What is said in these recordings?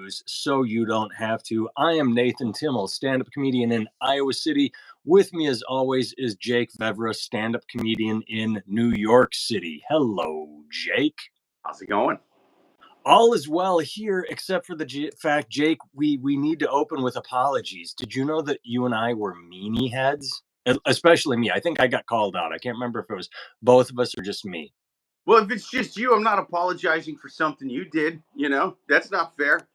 news so you don't have to. I am Nathan Timmel, stand-up comedian in Iowa City. With me, as always, is Jake Vevra, stand-up comedian in New York City. Hello, Jake. How's it going? All is well here, except for the fact, Jake, we need to open with apologies. Did you know that you and I were meanie heads? Especially me. I think I got called out. I can't remember if it was both of us or just me. Well, if it's just you, I'm not apologizing for something you did. That's not fair.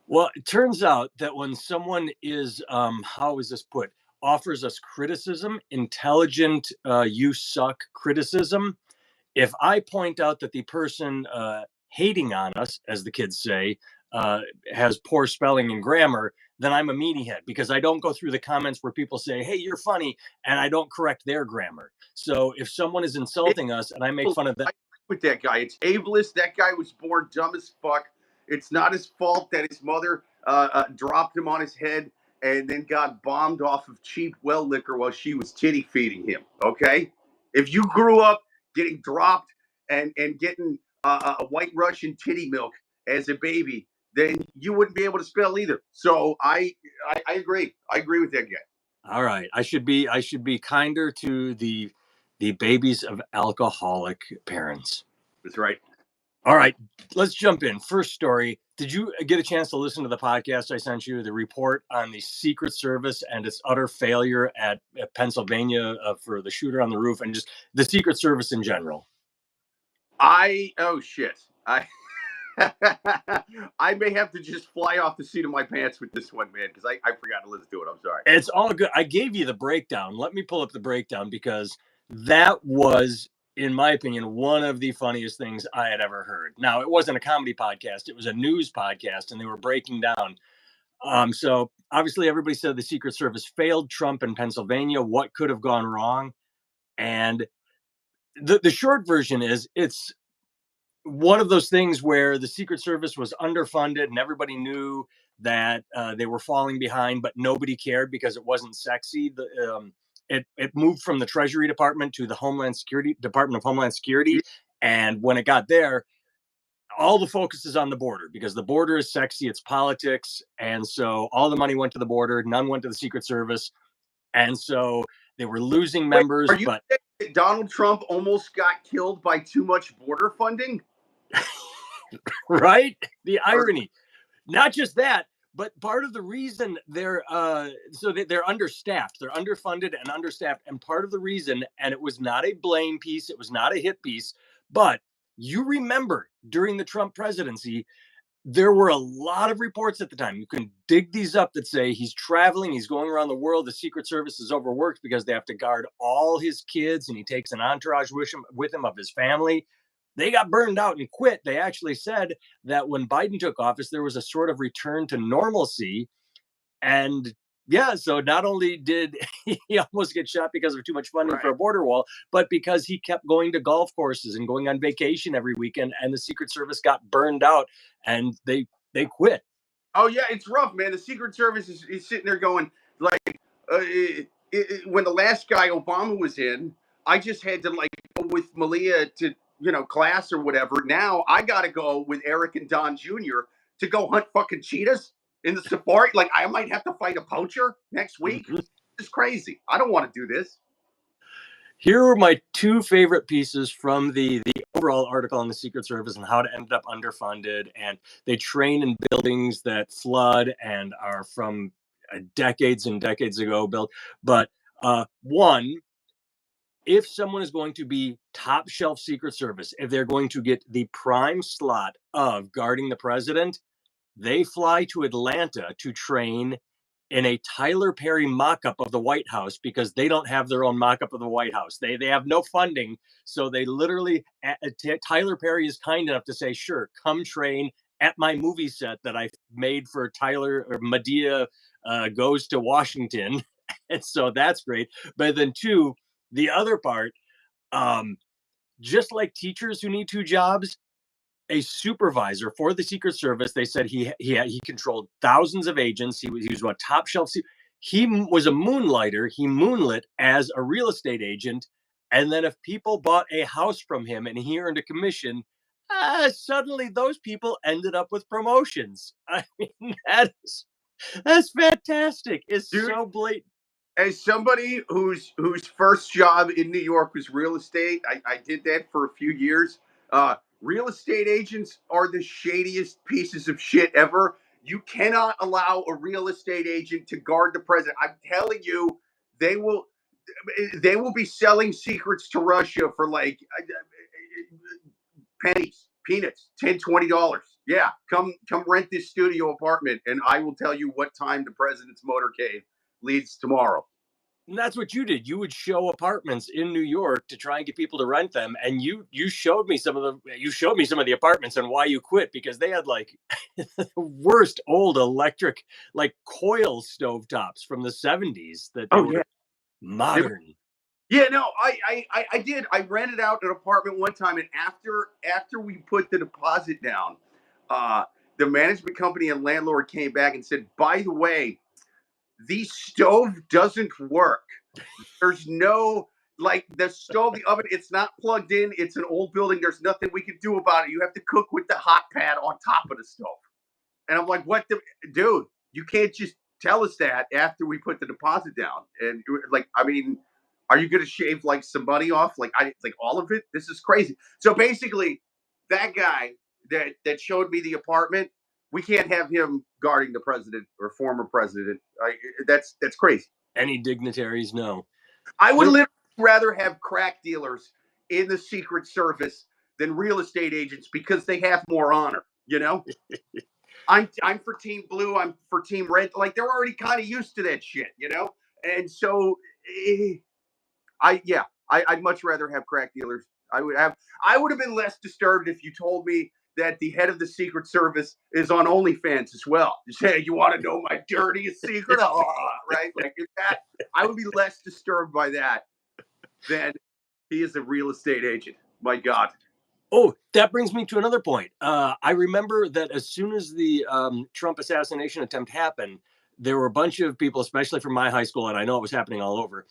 Well, it turns out that when someone is, how is this put, offers us criticism, intelligent, you suck criticism, if I point out that the person hating on us, as the kids say, has poor spelling and grammar, then I'm a meanie head because I don't go through the comments where people say, hey, you're funny, and I don't correct their grammar. So if someone is insulting us and I make fun of that. With that guy, it's ableist. That guy was born dumb as fuck. It's not his fault that his mother dropped him on his head and then got bombed off of cheap well liquor while she was titty feeding him. Okay? If you grew up getting dropped and getting a white Russian titty milk as a baby, then you wouldn't be able to spell either. So I agree. I agree with that guy. All right. I should be kinder to the babies of alcoholic parents. That's right. All right, let's jump in. First story. Did you get a chance to listen to the podcast I sent you, the report on the Secret Service and its utter failure at Pennsylvania for the shooter on the roof and just the Secret Service in general? Oh shit. I may have to just fly off the seat of my pants with this one, man, because I forgot to listen to it. I'm sorry. It's all good. I gave you the breakdown. Let me pull up the breakdown because that was, in my opinion, one of the funniest things I had ever heard. Now, it wasn't a comedy podcast. It was a news podcast, and they were breaking down. So obviously everybody said the Secret Service failed Trump in Pennsylvania. What could have gone wrong? And the short version is it's one of those things where the Secret Service was underfunded and everybody knew that they were falling behind, but nobody cared because it wasn't sexy. It moved from the Treasury Department to the Department of Homeland Security. And when it got there, all the focus is on the border because the border is sexy. It's politics. And so all the money went to the border. None went to the Secret Service. And so they were losing members. Wait, but Donald Trump almost got killed by too much border funding? Right? The irony. Not just that, but part of the reason they're understaffed, they're underfunded and understaffed. And part of the reason, and it was not a blame piece, it was not a hit piece, but you remember during the Trump presidency, there were a lot of reports at the time. You can dig these up that say he's traveling, he's going around the world. The Secret Service is overworked because they have to guard all his kids and he takes an entourage with him of his family. They got burned out and quit. They actually said that when Biden took office, there was a sort of return to normalcy. And yeah, so not only did he almost get shot because of too much funding for a border wall, but because he kept going to golf courses and going on vacation every weekend, and the Secret Service got burned out and they quit. Oh yeah, it's rough, man. The Secret Service is sitting there going like, when the last guy Obama was in, I just had to like go with Malia to class or whatever. Now I got to go with Eric and Don Jr. to go hunt fucking cheetahs in the safari. Like I might have to fight a poacher next week. Mm-hmm. It's crazy. I don't want to do this. Here are my two favorite pieces from the overall article on the Secret Service and how to end up underfunded. And they train in buildings that flood and are from decades and decades ago built. But one, if someone is going to be top shelf Secret Service, if they're going to get the prime slot of guarding the president, they fly to Atlanta to train in a Tyler Perry mock-up of the White House because they don't have their own mock-up of the White House. They have no funding. So they literally, Tyler Perry is kind enough to say, sure, come train at my movie set that I made for Tyler or Medea Goes to Washington. And so that's great. But then two, the other part, just like teachers who need two jobs, a supervisor for the Secret Service, they said he controlled thousands of agents. He was a top shelf. He was a moonlighter. He moonlit as a real estate agent. And then if people bought a house from him and he earned a commission, Suddenly those people ended up with promotions. I mean, that's fantastic. It's Dude, so blatant. as somebody whose first job in New York was real estate, I did that for a few years. Real estate agents are the shadiest pieces of shit ever. You cannot allow a real estate agent to guard the president. I'm telling you, they will they will be selling secrets to Russia for like pennies, peanuts, $10, $20. Yeah, come rent this studio apartment, and I will tell you what time the president's motorcade leads tomorrow. And that's what you did. You would show apartments in New York to try and get people to rent them. And you showed me some of the apartments and why you quit, because they had like the worst old electric like coil stovetops from the 70s that they Oh yeah, were modern. yeah. No, I did. I rented out an apartment one time, and after we put the deposit down, uh, the management company and landlord came back and said, by the way, the stove doesn't work. There's no like the stove, the oven, it's not plugged in. It's an old building. There's nothing we can do about it. You have to cook with the hot pad on top of the stove. And I'm like, what the dude, you can't just tell us that after we put the deposit down. And like, I mean, are you gonna shave like some money off? Like all of it? This is crazy. So basically, that guy that showed me the apartment, we can't have him guarding the president or former president. That's crazy. Any dignitaries? No. I would There, literally rather have crack dealers in the Secret Service than real estate agents because they have more honor. You know, I'm for Team Blue. I'm for Team Red. Like they're already kind of used to that shit. You know, and so I'd much rather have crack dealers. I would have been less disturbed if you told me that the head of the Secret Service is on OnlyFans as well. You say, you want to know my dirtiest secret? Oh, right? Like if that, I would be less disturbed by that than he is a real estate agent. My God. Oh, that brings me to another point. I remember that as soon as the Trump assassination attempt happened, there were a bunch of people, especially from my high school, and I know it was happening all over,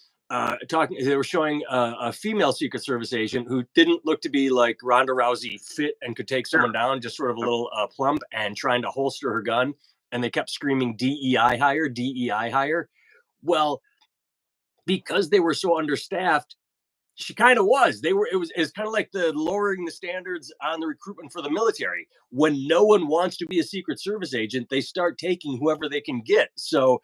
talking. They were showing a female Secret Service agent who didn't look to be like Ronda Rousey, fit and could take someone down, just sort of a little plump, and trying to holster her gun. And they kept screaming DEI hire, DEI hire. Well, because they were so understaffed, she kind of was. It's kind of like the lowering the standards on the recruitment for the military. When no one wants to be a Secret Service agent, they start taking whoever they can get. So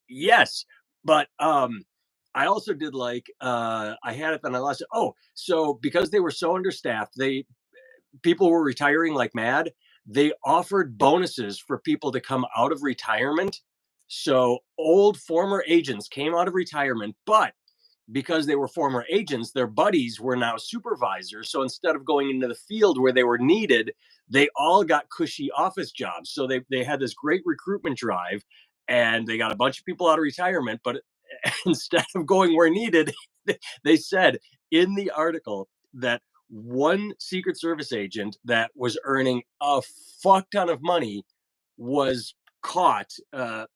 yes, but I also did like I had it, then I lost it. Oh, so because they were so understaffed, they people were retiring like mad. They offered bonuses for people to come out of retirement. So old former agents came out of retirement, but because they were former agents, their buddies were now supervisors. So instead of going into the field where they were needed, they all got cushy office jobs. So they had this great recruitment drive, and they got a bunch of people out of retirement. But instead of going where needed, they said in the article that one Secret Service agent that was earning a fuck ton of money was caught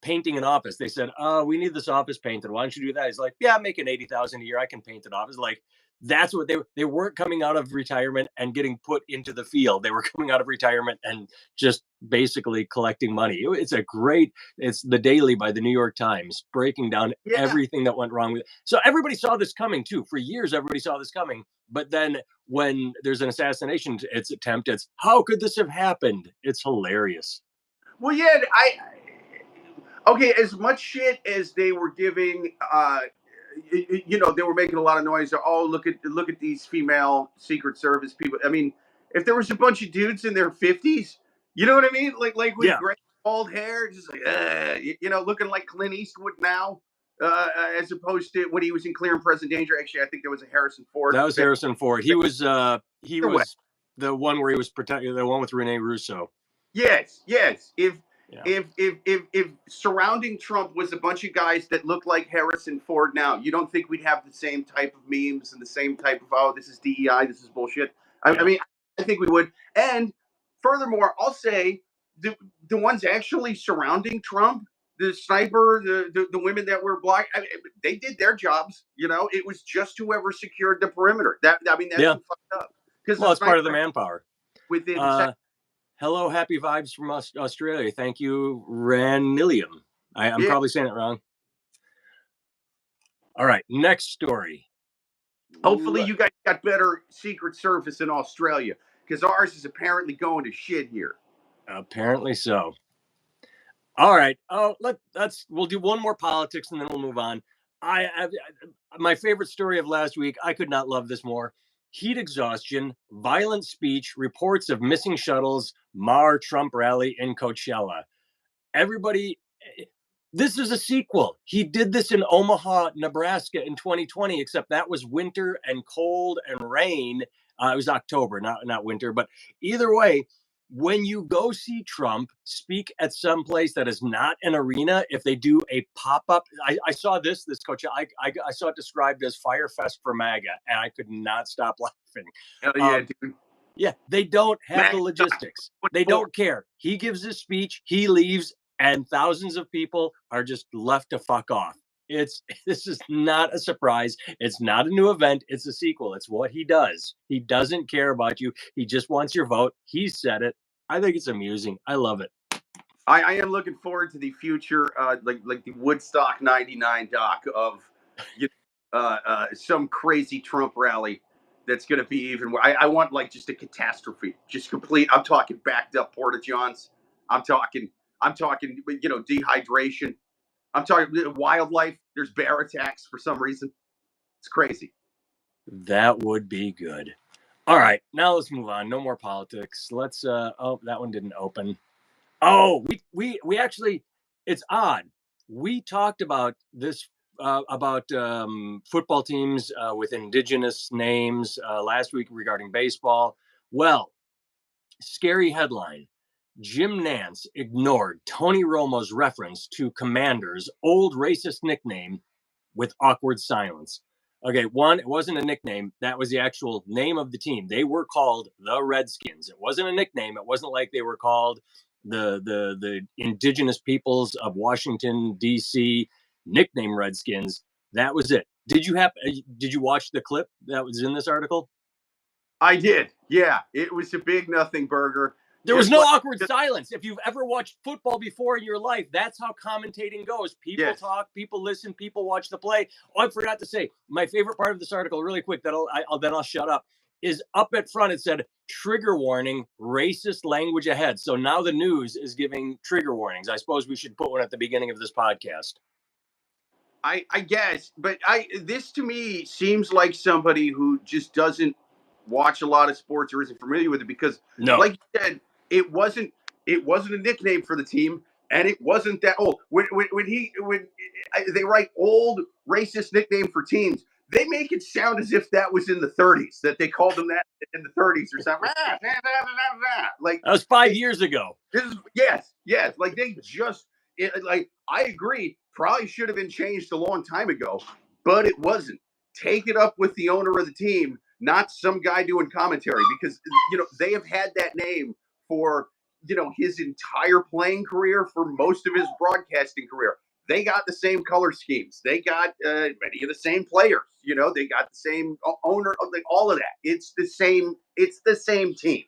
painting an office. They said, we need this office painted. Why don't you do that? He's like, yeah, I'm making 80,000 a year. I can paint an office. Like, that's what they weren't coming out of retirement and getting put into the field. They were coming out of retirement and just basically collecting money. It's the Daily by the New York Times, breaking down Yeah. everything that went wrong with it. So everybody saw this coming too. For years, everybody saw this coming. But then when there's an assassination attempt, it's how could this have happened? It's hilarious. Well, yeah, I okay, as much shit as they were giving they were making a lot of noise. Oh, look at these female Secret Service people. I mean, if there was a bunch of dudes in their 50s, you know what I mean? Like with Yeah, gray bald hair, just like looking like Clint Eastwood now, as opposed to when he was in Clear and Present Danger. Actually, I think there was a Harrison Ford. that was Harrison Ford. He Either way, was the one where he was protecting the one with Rene Russo. yes, yes. If Yeah. if if if if surrounding Trump was a bunch of guys that look like Harrison Ford now, you don't think we'd have the same type of memes and the same type of this is DEI, this is bullshit. I Yeah. mean, I think we would. And furthermore, I'll say the ones actually surrounding Trump, the sniper, the women that were black, I mean, they did their jobs. You know, it was just whoever secured the perimeter. That's Yeah. who fucked up because the Well, it's part of the sniper. manpower. within Hello, happy vibes from Australia. Thank you, Ranilium. I'm probably saying it wrong. All right, next story. Hopefully you guys got better Secret Service in Australia, because ours is apparently going to shit here. Apparently so. All right. Oh, we'll do one more politics and then we'll move on. My favorite story of last week. I could not love this more. Heat exhaustion, violent speech, reports of missing shuttles, mar Trump rally in Coachella. Everybody, this is a sequel. He did this in Omaha, Nebraska in 2020, except that was winter and cold and rain. It was October, not winter. But either way, when you go see Trump speak at some place that is not an arena, if they do a pop-up, I saw this coach, I saw it described as Firefest for MAGA, and I could not stop laughing. Hell yeah, dude. Yeah, they don't have the logistics. They don't care. He gives his speech, he leaves, and thousands of people are just left to fuck off. This is not a surprise. It's not a new event. It's a sequel. It's what he does. He doesn't care about you. He just wants your vote. He said it. I think it's amusing. I love it. I am looking forward to the future, like the Woodstock '99 doc of some crazy Trump rally that's going to be even. I want like just a catastrophe, just complete. I'm talking backed up porta johns. I'm talking dehydration. I'm talking wildlife. There's bear attacks for some reason. It's crazy. That would be good. All right, now let's move on. No more politics. Let's. Oh, that one didn't open. Oh, we actually. It's odd. We talked about this about football teams with indigenous names last week regarding baseball. Well, scary headline. Jim Nantz ignored Tony Romo's reference to Commander's old racist nickname with awkward silence. Okay, one, it wasn't a nickname. That was the actual name of the team. They were called the Redskins. It wasn't a nickname. It wasn't like they were called the indigenous peoples of Washington, D.C., nickname Redskins. That was it. Did you watch the clip that was in this article? I did. Yeah, it was a big nothing burger. There was no awkward silence. If you've ever watched football before in your life, that's how commentating goes. People talk, people listen, people watch the play. Oh, I forgot to say, my favorite part of this article, really quick, then I'll shut up, is up at front it said, trigger warning, racist language ahead. So now the news is giving trigger warnings. I suppose we should put one at the beginning of this podcast. I guess, but this to me seems like somebody who just doesn't watch a lot of sports or isn't familiar with it, because like you said, it wasn't a nickname for the team, and it wasn't that old. When they write old racist nickname for teams, they make it sound as if that was in the 30s, that they called them that in the 30s or something. Like that was 5 years ago. Yes. Like they just like, I agree, probably should have been changed a long time ago, but it wasn't. Take it up with the owner of the team, not some guy doing commentary, because they have had that name for his entire playing career, for most of his broadcasting career. They got the same color schemes. They got many of the same players. They got the same owner. Like all of that. It's the same. It's the same team.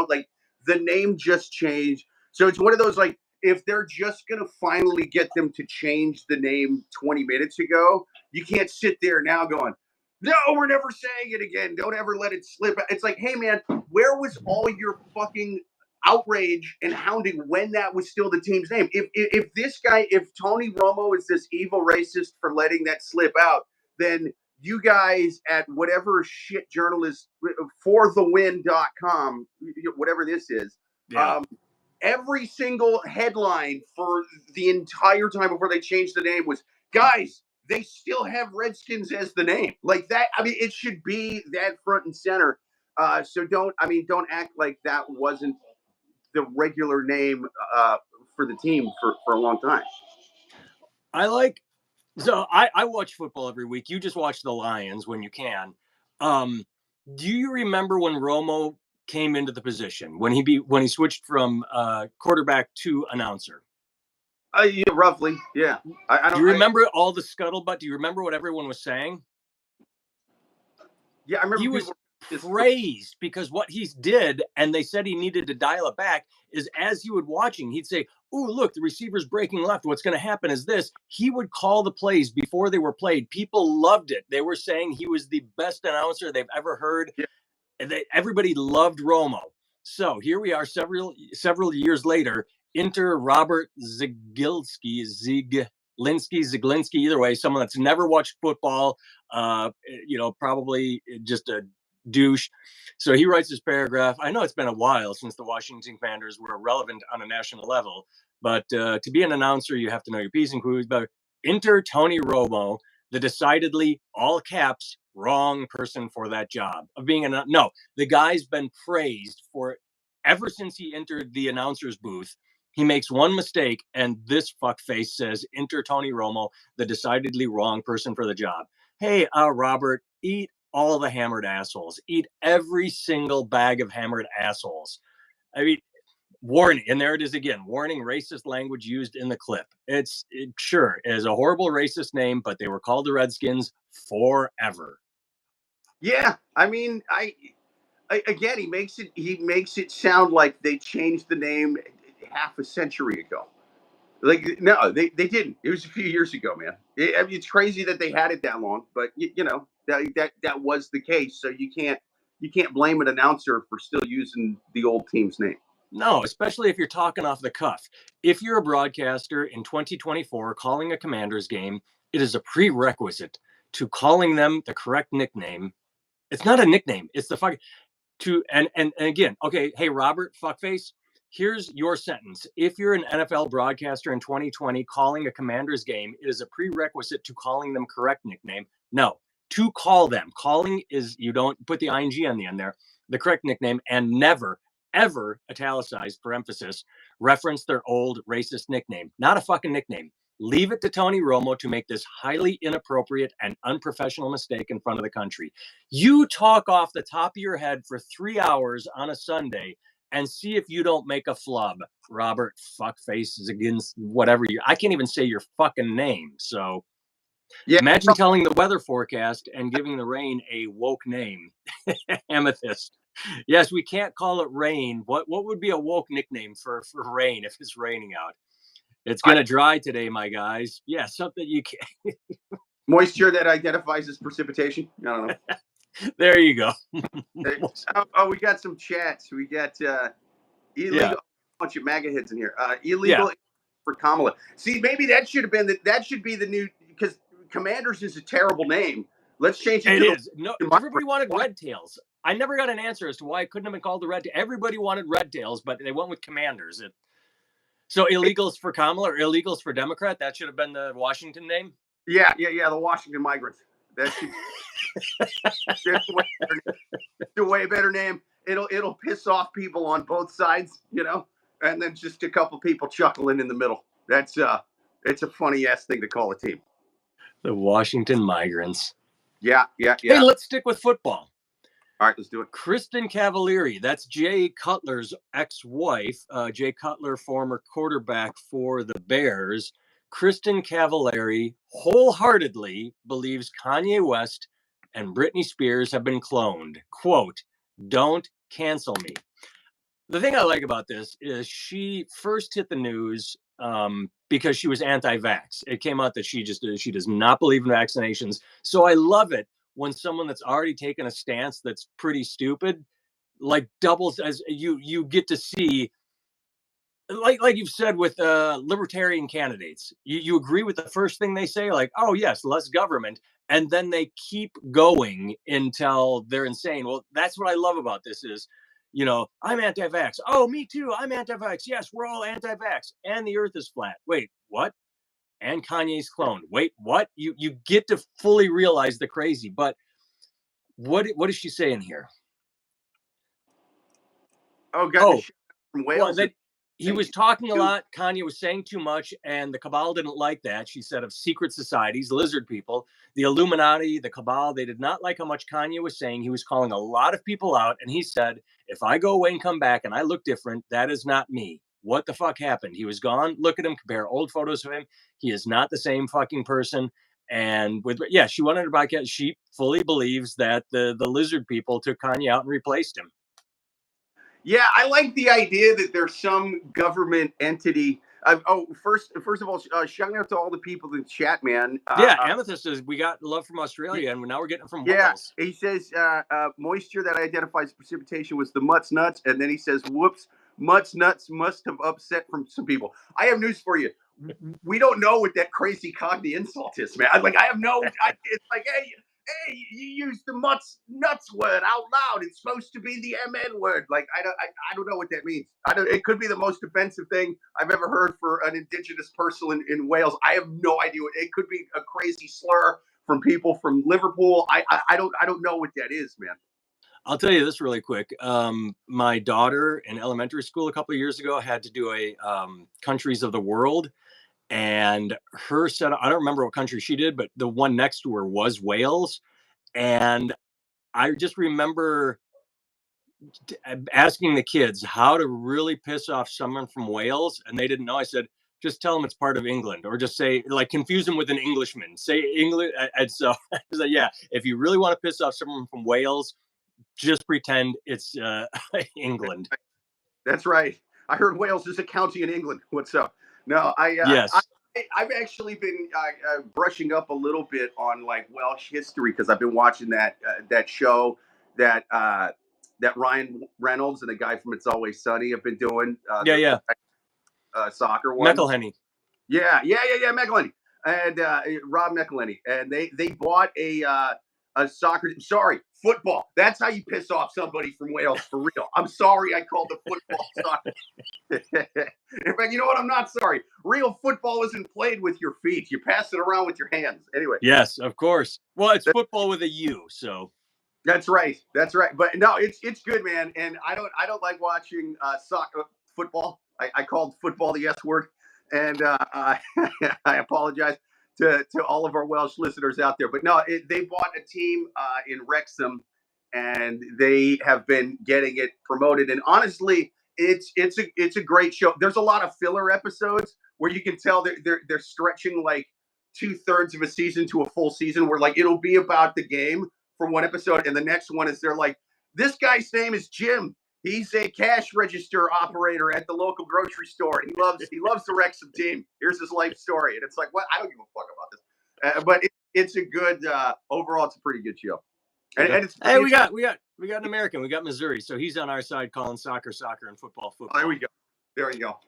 Like the name just changed. So it's one of those, like, if they're just gonna finally get them to change the name 20 minutes ago, you can't sit there now going, no, we're never saying it again. Don't ever let it slip. It's like, hey man, where was all your fucking outrage and hounding when that was still the team's name? If Tony Romo is this evil racist for letting that slip out, then you guys at whatever shit journalist, forthewin.com, whatever this is, every single headline for the entire time before they changed the name was, guys, they still have Redskins as the name. Like that, I mean, it should be that front and center. So don't act like that wasn't the regular name for the team for a long time. I watch football every week. You just watch the Lions when you can. Do you remember when Romo came into the position, when he switched from quarterback to announcer? Yeah, roughly, yeah. Do you remember all the scuttlebutt? Do you remember what everyone was saying? Yeah, I remember praised because what he did, and they said he needed to dial it back, is as he would watching, he'd say, "Oh, look, the receiver's breaking left. What's going to happen is this." He would call the plays before they were played. People loved it. They were saying he was the best announcer they've ever heard. Yeah. Everybody loved Romo. So here we are several years later. Enter Robert Ziglinski, either way, someone that's never watched football, probably just a douche. So he writes this paragraph. I know it's been a while since the Washington Commanders were relevant on a national level, but to be an announcer, you have to know your P's and Q's. But enter Tony Romo, the decidedly, all caps, wrong person for that job of being the guy's been praised for ever since he entered the announcer's booth. He makes one mistake, and this fuckface says, "Enter Tony Romo, the decidedly wrong person for the job." Hey, Robert, eat all the hammered assholes. Eat every single bag of hammered assholes. I mean, warning, and there it is again. Warning: racist language used in the clip. It is a horrible racist name, but they were called the Redskins forever. Yeah, I mean, again, he makes it sound like they changed the name half a century ago. Like, no, they didn't. It was a few years ago, man. It's crazy that they had it that long, but that was the case. So you can't blame an announcer for still using the old team's name. No, especially if you're talking off the cuff. If you're a broadcaster in 2024 calling a Commanders game, it is a prerequisite to calling them the correct nickname. It's not a nickname. It's the fuck and again. Okay, hey Robert, fuckface. Here's your sentence. If you're an NFL broadcaster in 2020 calling a Commanders game, it is a prerequisite to calling them correct nickname. No, to call them. Calling is you don't put the ing on the end there. The correct nickname, and never ever italicized for emphasis reference their old racist nickname. Not a fucking nickname. Leave it to Tony Romo to make this highly inappropriate and unprofessional mistake in front of the country. You talk off the top of your head for 3 hours on a Sunday and see if you don't make a flub. Robert fuckface is against whatever I can't even say your fucking name. So yeah. Imagine telling the weather forecast and giving the rain a woke name. Amethyst. Yes, we can't call it rain. What would be a woke nickname for rain if it's raining out? It's going to dry today, my guys. Yeah, something you can. Moisture that identifies as precipitation. I don't know. There you go. We got some chats. We got illegal. Yeah. A bunch of MAGA heads in here. Illegal for Kamala. See, maybe that should have been that should be the new, because Commanders is a terrible name. Let's change it. It is. No, everybody wanted Red Tails. I never got an answer as to why it couldn't have been called the Red Tails. Everybody wanted Red Tails, but they went with Commanders. So illegals for Kamala or illegals for Democrat? That should have been the Washington name? Yeah. The Washington migrants. That's a way better name. It'll piss off people on both sides, and then just a couple people chuckling in the middle. It's a funny ass thing to call a team. The Washington migrants. Yeah. Hey, let's stick with football. All right, let's do it. Kristen Cavallari, that's Jay Cutler's ex-wife. Jay Cutler, former quarterback for the Bears. Kristen Cavallari wholeheartedly believes Kanye West and Britney Spears have been cloned. Quote, "Don't cancel me." The thing I like about this is she first hit the news because she was anti-vax. It came out that she does not believe in vaccinations. So I love it when someone that's already taken a stance that's pretty stupid, like doubles as you get to see, like you've said with libertarian candidates, you agree with the first thing they say, like, oh yes, less government, and then they keep going until they're insane. Well, that's what I love about this is, I'm anti-vax. Oh, me too. I'm anti-vax. Yes, we're all anti-vax. And the earth is flat. Wait, what? And Kanye's cloned. Wait, what? You get to fully realize the crazy. But what is she saying here? From Wales. Well, he was talking a lot. Kanye was saying too much, and the cabal didn't like that. She said of secret societies, lizard people, the Illuminati, the cabal, they did not like how much Kanye was saying. He was calling a lot of people out, and he said, if I go away and come back and I look different, that is not me. What the fuck happened? He was gone. Look at him. Compare old photos of him. He is not the same fucking person. And she wanted a podcast. She fully believes that the lizard people took Kanye out and replaced him. Yeah, I like the idea that there's some government entity. First of all, shout out to all the people in chat, man. Amethyst says we got love from Australia, and now we're getting it from Yeah, Wales. he says moisture that identifies precipitation was the Mutt's nuts, and then he says, "Whoops, Mutt's nuts must have upset from some people." I have news for you. We don't know what that crazy Cogni insult is, man. I have no. It's like, hey, you use the nuts word out loud. It's supposed to be the MN word. Like, I don't know what that means. It could be the most offensive thing I've ever heard for an indigenous person in Wales. I have no idea. It could be a crazy slur from people from Liverpool. I don't know what that is, man. I'll tell you this really quick. My daughter in elementary school a couple of years ago had to do a countries of the world, and her set. I don't remember what country she did, but the one next to her was Wales, and I just remember asking the kids how to really piss off someone from Wales, and they didn't know. I said, just tell them it's part of England, or just say, like, confuse them with an Englishman. Say English. And so I said, yeah, if you really want to piss off someone from Wales, just pretend it's England. That's right. I heard Wales is a county in England. What's up? No, Yes. I've actually been brushing up a little bit on like Welsh history because I've been watching that show that Ryan Reynolds and the guy from It's Always Sunny have been doing. Yeah. Soccer one. McElhenney. Yeah. McElhenney and Rob McElhenney, and they bought a soccer. Sorry, football. That's how you piss off somebody from Wales for real. I'm sorry, I called the football soccer. In fact, you know what? I'm not sorry. Real football isn't played with your feet. You pass it around with your hands. Anyway. Yes, of course. Well, it's football with a U, so. That's right. But no, it's good, man. And I don't like watching soccer football. I called football the S word, and I apologize to all of our Welsh listeners out there. But no, they bought a team in Wrexham, and they have been getting it promoted. And honestly, it's a great show. There's a lot of filler episodes where you can tell they're stretching like 2/3 of a season to a full season, where like it'll be about the game from one episode, and the next one is they're like, this guy's name is Jim. He's a cash register operator at the local grocery store. He loves the Wrexham team. Here's his life story, and it's like, what? I don't give a fuck about this. But it's a good overall. It's a pretty good show. And it's we got an American. We got Missouri, so he's on our side calling soccer, and football. Oh, there we go. There you go.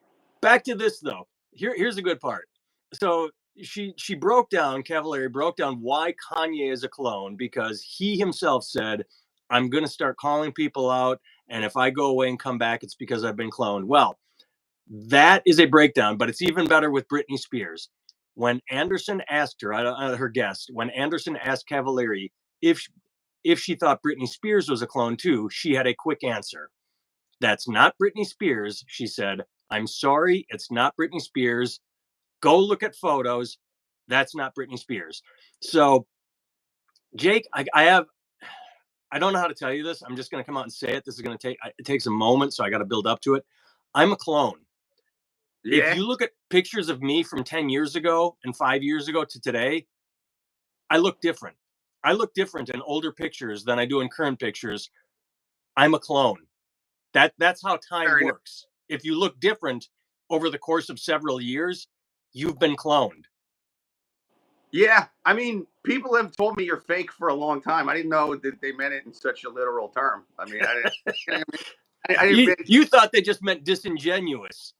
Back to this though. Here's the good part. So Cavallari broke down why Kanye is a clone, because he himself said, I'm going to start calling people out, and if I go away and come back, it's because I've been cloned. Well, that is a breakdown, but it's even better with Britney Spears. When Anderson asked her, her guest, when Anderson asked Cavallari if she thought Britney Spears was a clone too, she had a quick answer. That's not Britney Spears, she said. I'm sorry, it's not Britney Spears. Go look at photos. That's not Britney Spears. So, Jake, I don't know how to tell you this. I'm just going to come out and say it. This is going to it takes a moment, so I got to build up to it. I'm a clone. Yeah. If you look at pictures of me from 10 years ago and 5 years ago to today, I look different. I look different in older pictures than I do in current pictures. I'm a clone. That's how time works. If you look different over the course of several years, you've been cloned. Yeah, I mean, people have told me you're fake for a long time. I didn't know that they meant it in such a literal term. I mean, I didn't. You thought they just meant disingenuous.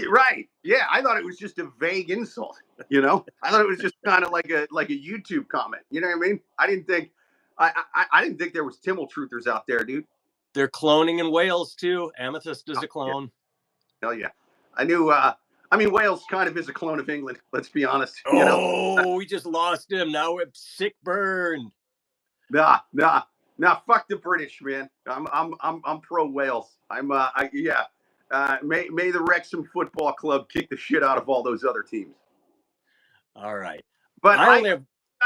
Right. Yeah, I thought it was just a vague insult. You know, I thought it was just kind of like a YouTube comment. You know what I mean? I didn't think there was timmel truthers out there, dude. They're cloning in Wales too. Amethyst is a clone. Hell yeah. I knew. I mean, Wales kind of is a clone of England. Let's be honest. You know? We just lost him. Now we're sick burn. Nah. Fuck the British, man. I'm pro Wales. May the Wrexham Football Club kick the shit out of all those other teams. All right, but I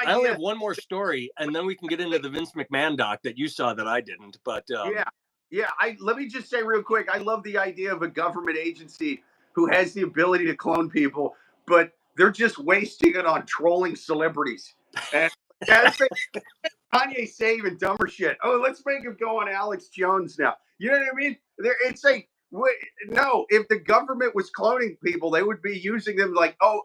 only have one more story, and then we can get into the Vince McMahon doc that you saw that I didn't. But yeah. Let me just say real quick. I love the idea of a government agency who has the ability to clone people, but they're just wasting it on trolling celebrities. And yeah, it's like Kanye say even dumber shit. Oh, let's make him go on Alex Jones now. You know what I mean? It's like, no, if the government was cloning people, they would be using them like, oh,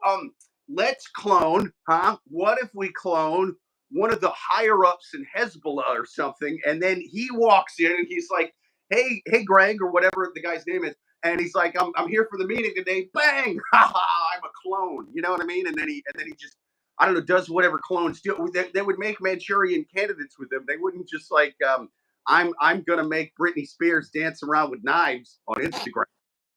let's clone, huh? What if we clone one of the higher ups in Hezbollah or something? And then he walks in and he's like, hey, Greg, or whatever the guy's name is. And he's like, I'm here for the meeting today. Bang! Ha ha! I'm a clone. You know what I mean? And then he just, I don't know, does whatever clones do. They would make Manchurian candidates with them. They wouldn't just like, I'm gonna make Britney Spears dance around with knives on Instagram.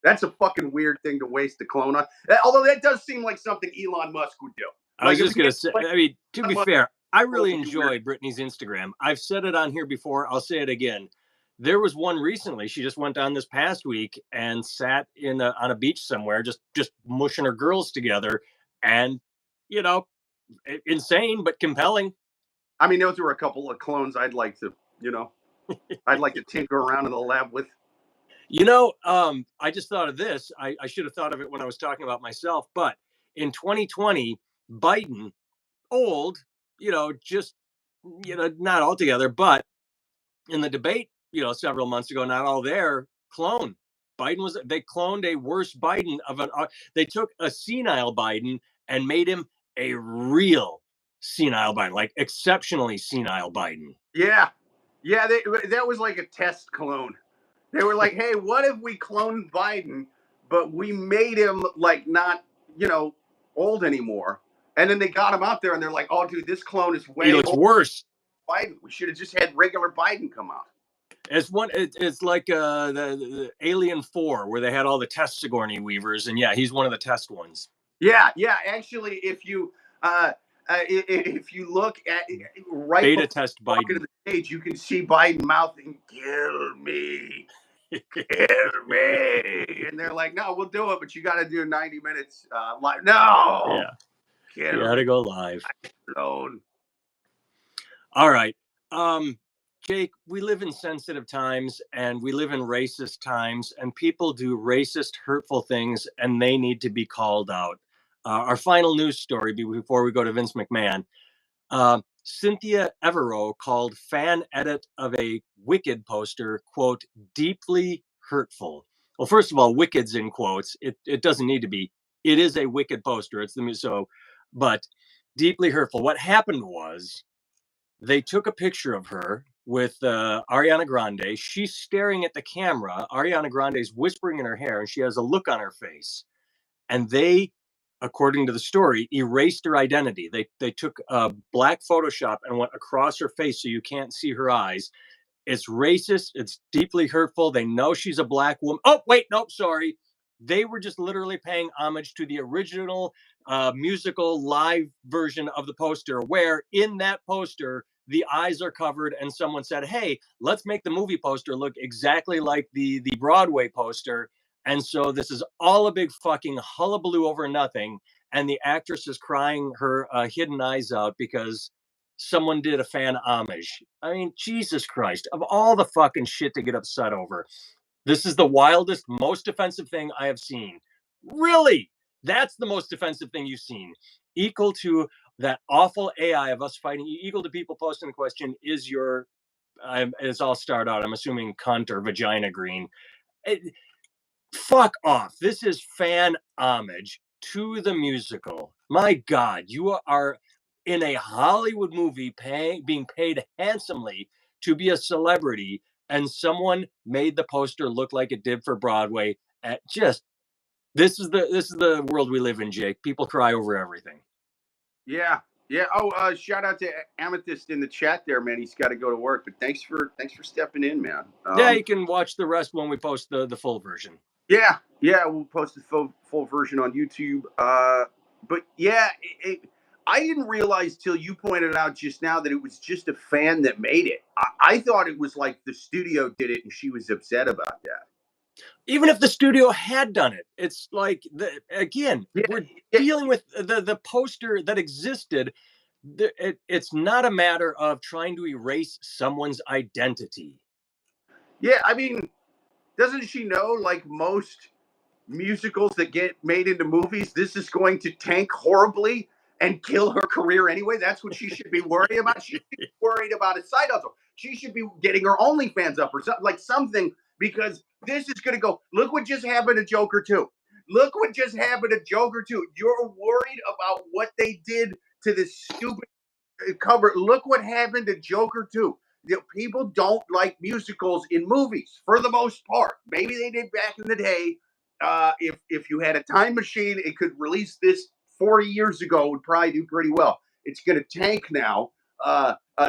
That's a fucking weird thing to waste a clone on. Although that does seem like something Elon Musk would do. I was Like just gonna say. I mean, to be fair, I really enjoyed Britney's Instagram. I've said it on here before. I'll say it again. There was one recently. She just went on this past week and sat on a beach somewhere, just mushing her girls together, and you know, insane but compelling. I mean, those were a couple of clones I'd like to, I'd like to tinker around in the lab with. I just thought of this. I should have thought of it when I was talking about myself. But in 2020, Biden, old, just, not altogether, but in the debate, several months ago, not all there, clone. They cloned a worse Biden they took a senile Biden and made him a real senile Biden, like exceptionally senile Biden. Yeah. Yeah. That was like a test clone. They were like, hey, what if we cloned Biden, but we made him like not, old anymore? And then they got him out there and they're like, oh, dude, this clone is way He looks worse. Biden. We should have just had regular Biden come out. It's like the Alien 4, where they had all the test Sigourney Weavers, and yeah, he's one of the test ones. Yeah. Actually, if you look at right beta test Biden to the stage, you can see Biden mouthing, "Kill me, kill me," and they're like, "No, we'll do it, but you got to do 90 minutes live." No, yeah, you got to go live. Alone. All right, Jake, we live in sensitive times and we live in racist times, and people do racist, hurtful things, and they need to be called out. Our final news story before we go to Vince McMahon. Cynthia Evero called fan edit of a Wicked poster, quote, deeply hurtful. Well, first of all, Wicked's in quotes. It doesn't need to be. It is a Wicked poster. But deeply hurtful. What happened was they took a picture of her with Ariana Grande. She's staring at the camera. Ariana Grande's whispering in her hair, and she has a look on her face. And they, according to the story, erased her identity. They took a black Photoshop and went across her face so you can't see her eyes. It's racist. It's deeply hurtful. They know she's a black woman. Oh, wait, nope, sorry. They were just literally paying homage to the original musical live version of the poster, where in that poster, the eyes are covered, and someone said, hey, let's make the movie poster look exactly like the Broadway poster. And so this is all a big fucking hullabaloo over nothing. And the actress is crying her hidden eyes out because someone did a fan homage. I mean, Jesus Christ, of all the fucking shit to get upset over, this is the wildest, most offensive thing I have seen. Really? That's the most offensive thing you've seen. Equal to that awful AI of us fighting, equal to people posting the question, is your, it's all start out, I'm assuming cunt or vagina green. Fuck off. This is fan homage to the musical. My God, you are in a Hollywood movie being paid handsomely to be a celebrity, and someone made the poster look like it did for Broadway. This is the world we live in, Jake. People cry over everything. Yeah. Oh, shout out to Amethyst in the chat there, man. He's got to go to work, but thanks for stepping in, man. Yeah, you can watch the rest when we post the full version. Yeah, we'll post the full version on YouTube. But yeah, I didn't realize till you pointed out just now that it was just a fan that made it. I thought it was like the studio did it and she was upset about that. Even if the studio had done it, it's like, we're dealing with the poster that existed. It's not a matter of trying to erase someone's identity. Yeah, I mean, doesn't she know, like most musicals that get made into movies, this is going to tank horribly? and kill her career anyway. That's what she should be worried about. She should be worried about a side hustle. She should be getting her OnlyFans up or something, like something, because this is going to go. Look what just happened to Joker 2. Look what just happened to Joker 2. You're worried about what they did to this stupid cover. Look what happened to Joker 2. You know, people don't like musicals in movies for the most part. Maybe they did back in the day. If you had a time machine, it could release this 40 years ago. It would probably do pretty well. It's going to tank now.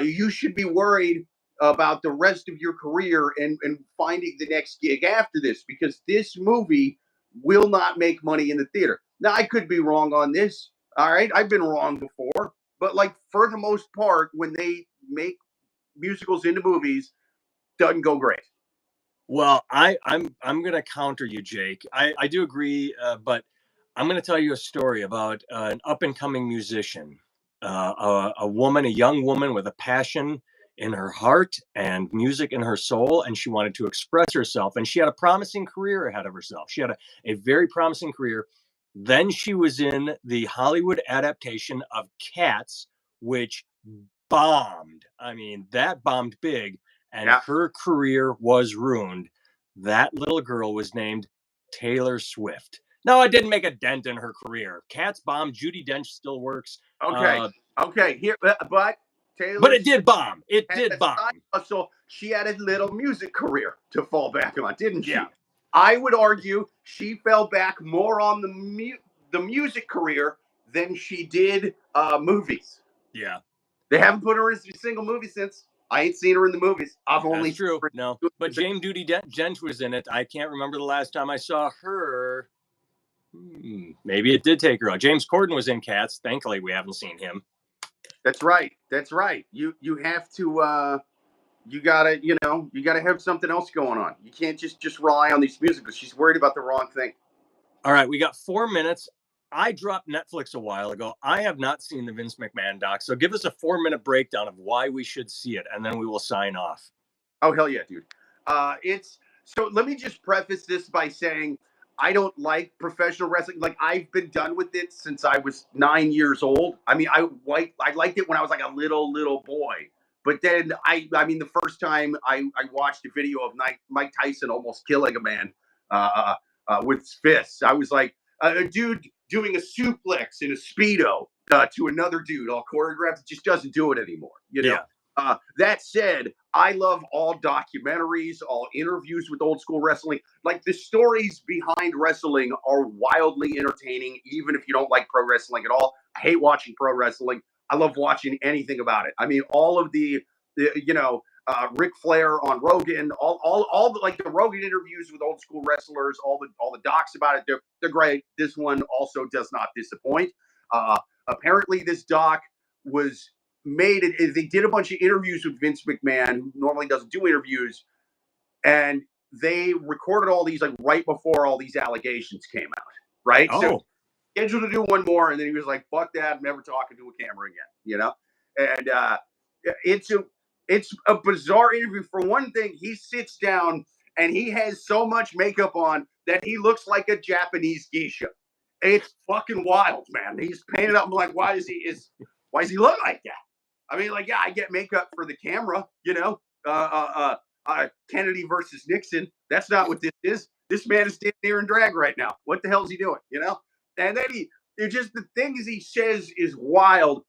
You should be worried about the rest of your career and finding the next gig after this, because this movie will not make money in the theater. Now, I could be wrong on this. All right, I've been wrong before, but like for the most part, when they make musicals into movies, doesn't go great. Well, I'm going to counter you, Jake. I do agree, but I'm going to tell you a story about an up and coming musician, a woman, a young woman with a passion in her heart and music in her soul, and she wanted to express herself. And she had a promising career ahead of herself. She had a very promising career. Then she was in the Hollywood adaptation of Cats, which bombed. I mean, that bombed big, and Yeah. her career was ruined. That little girl was named Taylor Swift. No, it didn't make a dent in her career. Cats bombed. Judi Dench still works. Okay. Okay. Here, but Taylor But it did Swift bomb. It had did a bomb. side hustle. She had a little music career to fall back on, didn't she? Yeah. I would argue she fell back more on the music career than she did movies. Yeah, They haven't put her in a single movie since. I ain't seen her in the movies. I've only that's true. seen No, her but Jane Judi Dench was in it. I can't remember the last time I saw her. Maybe it did take her out. James Corden was in Cats. Thankfully, we haven't seen him. That's right. That's right. You have to you gotta you gotta have something else going on. You can't just rely on these musicals. She's worried about the wrong thing. All right, we got 4 minutes. I dropped Netflix a while ago. I have not seen the Vince McMahon doc, so give us a 4 minute breakdown of why we should see it, and then we will sign off. Oh hell yeah, dude. It's so. Let me just preface this by saying I don't like professional wrestling. Like I've been done with it since I was 9 years old. I mean, I liked it when I was like a little boy. But then I mean, the first time I watched a video of Mike Tyson almost killing a man with his fists, I was like, a dude doing a suplex in a speedo to another dude, all choreographed. It just doesn't do it anymore. You know. Yeah. That said, I love all documentaries, all interviews with old school wrestling. Like the stories behind wrestling are wildly entertaining, even if you don't like pro wrestling at all. I hate watching pro wrestling. I love watching anything about it. I mean, all of the Ric Flair on Rogan, all the like the Rogan interviews with old school wrestlers, all the docs about it. They're great. This one also does not disappoint. Apparently, this doc was made it. They did a bunch of interviews with Vince McMahon, who normally doesn't do interviews, and they recorded all these like right before all these allegations came out. Right, so scheduled to do one more, and then he was like, "Fuck that! I'm never talking to a camera again." You know, and it's a bizarre interview. For one thing, he sits down and he has so much makeup on that he looks like a Japanese geisha. It's fucking wild, man. He's painted up. I'm like, why does he look like that? I mean, like, yeah, I get makeup for the camera, you know. Kennedy versus Nixon. That's not what this is. This man is standing there in drag right now. What the hell is he doing? You know? And then it's just the things he says is wild.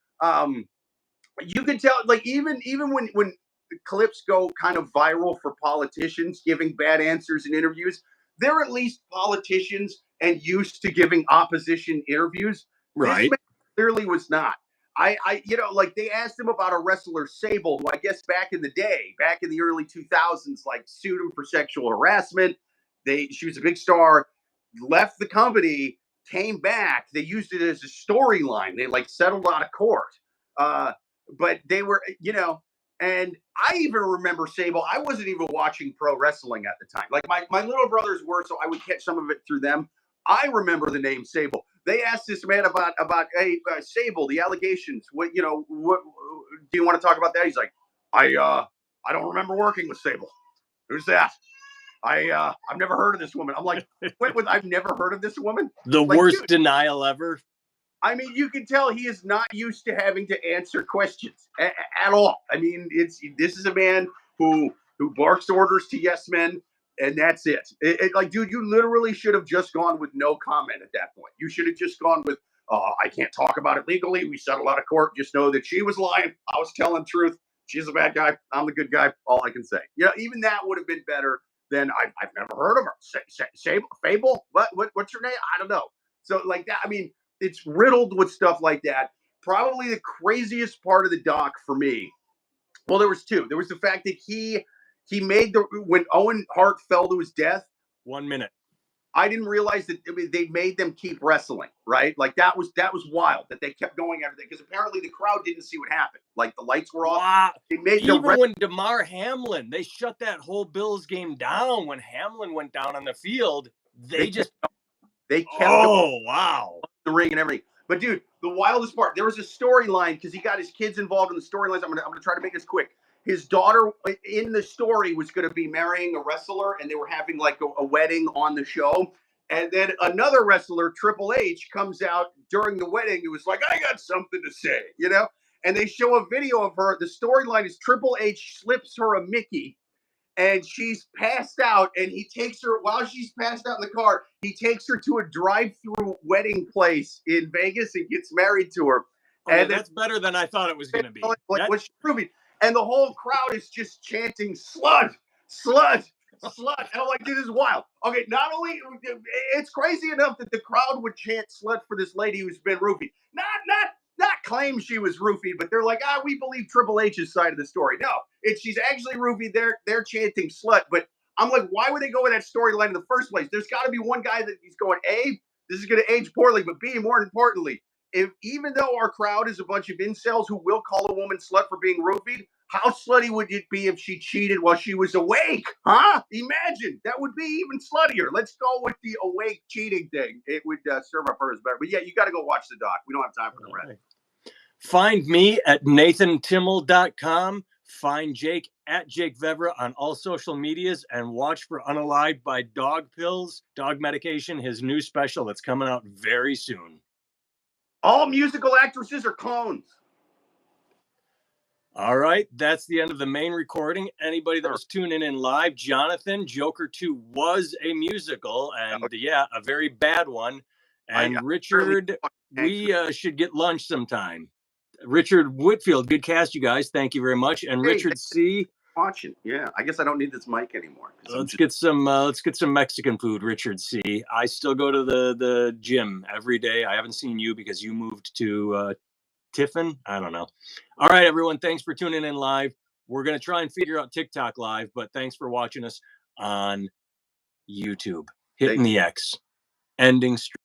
You can tell, like, even when clips go kind of viral for politicians giving bad answers in interviews, they're at least politicians and used to giving opposition interviews. Right. This man clearly was not. Like they asked him about a wrestler, Sable, who I guess back in the early 2000s, like sued him for sexual harassment. She was a big star, left the company, came back. They used it as a storyline. They like settled out of court. But they were, and I even remember Sable. I wasn't even watching pro wrestling at the time. Like my little brothers were, so I would catch some of it through them. I remember the name Sable. They asked this man about hey Sable, the allegations. What do you want to talk about that? He's like, I don't remember working with Sable. Who's that? I've never heard of this woman. I'm like, wait, I've never heard of this woman. The like, worst dude, denial ever. I mean, you can tell he is not used to having to answer questions at all. I mean, this is a man who barks orders to yes men, and that's it. Like, dude, you literally should have just gone with no comment at that point. You should have just gone with, I can't talk about it legally. We settled out of court. Just know that she was lying. I was telling truth. She's a bad guy. I'm the good guy. All I can say. Even that would have been better than I've never heard of her. Fable? What's her name? I don't know. So like that. I mean, it's riddled with stuff like that. Probably the craziest part of the doc for me. Well, there was two. There was the fact that he made when Owen Hart fell to his death. 1 minute. I didn't realize that they made them keep wrestling, right? Like that was wild that they kept going everything because apparently the crowd didn't see what happened. Like the lights were off. Wow. They made even when DeMar Hamlin, they shut that whole Bills game down when Hamlin went down on the field. They kept going. Wow. The ring and everything. But dude, the wildest part, there was a storyline because he got his kids involved in the storylines. I'm gonna try to make this quick. His daughter in the story was going to be marrying a wrestler, and they were having like a wedding on the show. And then another wrestler, Triple H, comes out during the wedding. It was like, I got something to say, And they show a video of her. The storyline is Triple H slips her a Mickey, and she's passed out. And he takes her while she's passed out in the car. He takes her to a drive-through wedding place in Vegas and gets married to her. Okay, and that's better than I thought it was going to be. Like what's she proving? And the whole crowd is just chanting "slut, slut, slut." And I'm like, this is wild. Okay, not only it's crazy enough that the crowd would chant "slut" for this lady who's been roofied. Not claim she was roofied, but they're like, we believe Triple H's side of the story. No, she's actually roofied. They're chanting "slut," but I'm like, why would they go with that storyline in the first place? There's got to be one guy that he's going, A, this is going to age poorly, but B, more importantly, even though our crowd is a bunch of incels who will call a woman slut for being roofied, how slutty would it be if she cheated while she was awake? Huh? Imagine. That would be even sluttier. Let's go with the awake cheating thing. It would serve up hers better. But yeah, you got to go watch the doc. We don't have time for the rest. Find me at nathantimmel.com. Find Jake at Jake Vevra on all social medias, and watch for Unalived by Dog Pills, Dog Medication, his new special that's coming out very soon. All musical actresses are clones. All right, that's the end of the main recording. Anybody that was tuning in live, Jonathan, Joker 2 was a musical, and a very bad one. And Richard, we should get lunch sometime. Richard Whitfield, good cast, you guys. Thank you very much. And Richard C. Watching, I guess I don't need this mic anymore. Let's get some Mexican food, Richard C. I still go to the gym every day. I haven't seen you because you moved to Tiffin. I don't know. All right, everyone. Thanks for tuning in live. We're gonna try and figure out TikTok live, but thanks for watching us on YouTube. Hitting the X. Ending stream.